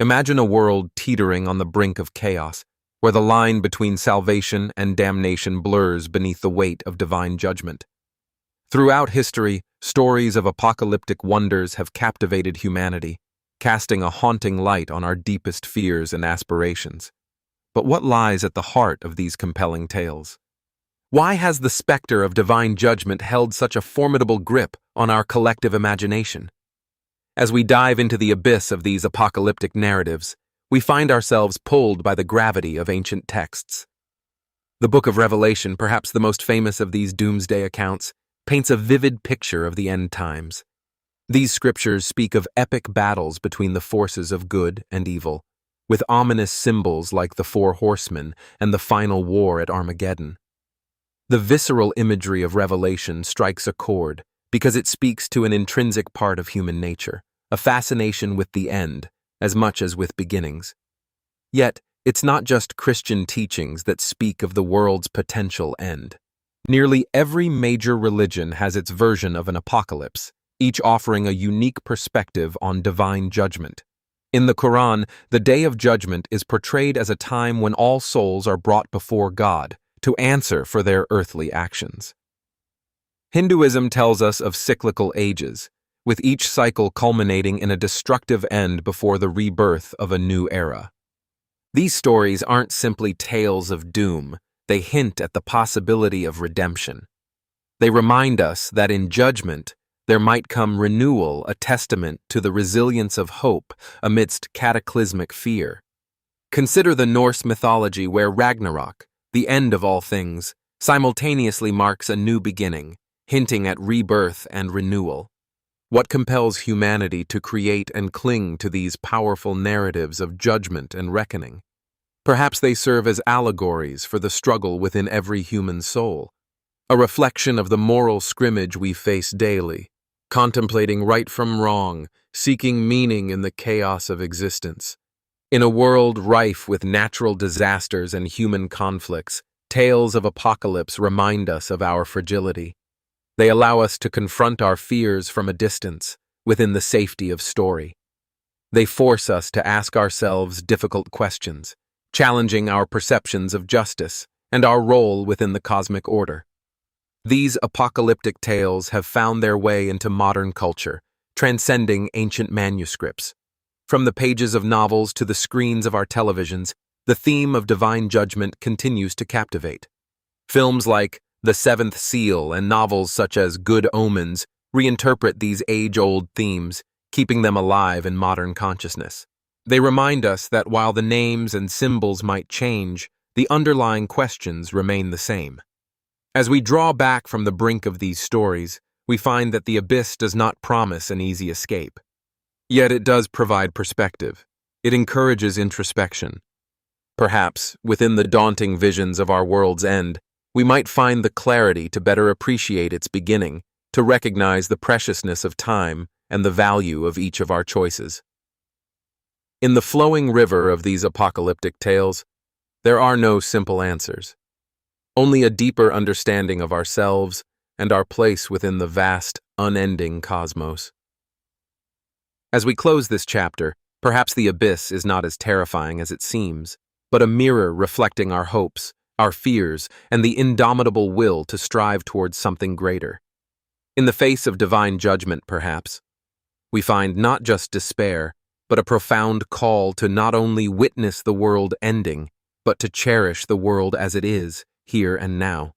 Imagine a world teetering on the brink of chaos, where the line between salvation and damnation blurs beneath the weight of divine judgment. Throughout history, stories of apocalyptic wonders have captivated humanity, casting a haunting light on our deepest fears and aspirations. But what lies at the heart of these compelling tales? Why has the specter of divine judgment held such a formidable grip on our collective imagination? As we dive into the abyss of these apocalyptic narratives, we find ourselves pulled by the gravity of ancient texts. The Book of Revelation, perhaps the most famous of these doomsday accounts, paints a vivid picture of the end times. These scriptures speak of epic battles between the forces of good and evil, with ominous symbols like the four horsemen and the final war at Armageddon. The visceral imagery of Revelation strikes a chord because it speaks to an intrinsic part of human nature, a fascination with the end, as much as with beginnings. Yet, it's not just Christian teachings that speak of the world's potential end. Nearly every major religion has its version of an apocalypse, each offering a unique perspective on divine judgment. In the Quran, the Day of Judgment is portrayed as a time when all souls are brought before God to answer for their earthly actions. Hinduism tells us of cyclical ages, with each cycle culminating in a destructive end before the rebirth of a new era. These stories aren't simply tales of doom, they hint at the possibility of redemption. They remind us that in judgment, there might come renewal, a testament to the resilience of hope amidst cataclysmic fear. Consider the Norse mythology where Ragnarok, the end of all things, simultaneously marks a new beginning, hinting at rebirth and renewal. What compels humanity to create and cling to these powerful narratives of judgment and reckoning? Perhaps they serve as allegories for the struggle within every human soul, a reflection of the moral scrimmage we face daily, contemplating right from wrong, seeking meaning in the chaos of existence. In a world rife with natural disasters and human conflicts, tales of apocalypse remind us of our fragility. They allow us to confront our fears from a distance, within the safety of story. They force us to ask ourselves difficult questions, challenging our perceptions of justice and our role within the cosmic order. These apocalyptic tales have found their way into modern culture, transcending ancient manuscripts. From the pages of novels to the screens of our televisions, the theme of divine judgment continues to captivate. Films like The Seventh Seal and novels such as Good Omens reinterpret these age-old themes, keeping them alive in modern consciousness. They remind us that while the names and symbols might change, the underlying questions remain the same. As we draw back from the brink of these stories, we find that the abyss does not promise an easy escape. Yet it does provide perspective. It encourages introspection. Perhaps, within the daunting visions of our world's end, we might find the clarity to better appreciate its beginning, to recognize the preciousness of time and the value of each of our choices. In the flowing river of these apocalyptic tales, there are no simple answers. Only a deeper understanding of ourselves and our place within the vast, unending cosmos. As we close this chapter, perhaps the abyss is not as terrifying as it seems, but a mirror reflecting our hopes, our fears, and the indomitable will to strive towards something greater. In the face of divine judgment, perhaps, we find not just despair, but a profound call to not only witness the world ending, but to cherish the world as it is, here and now.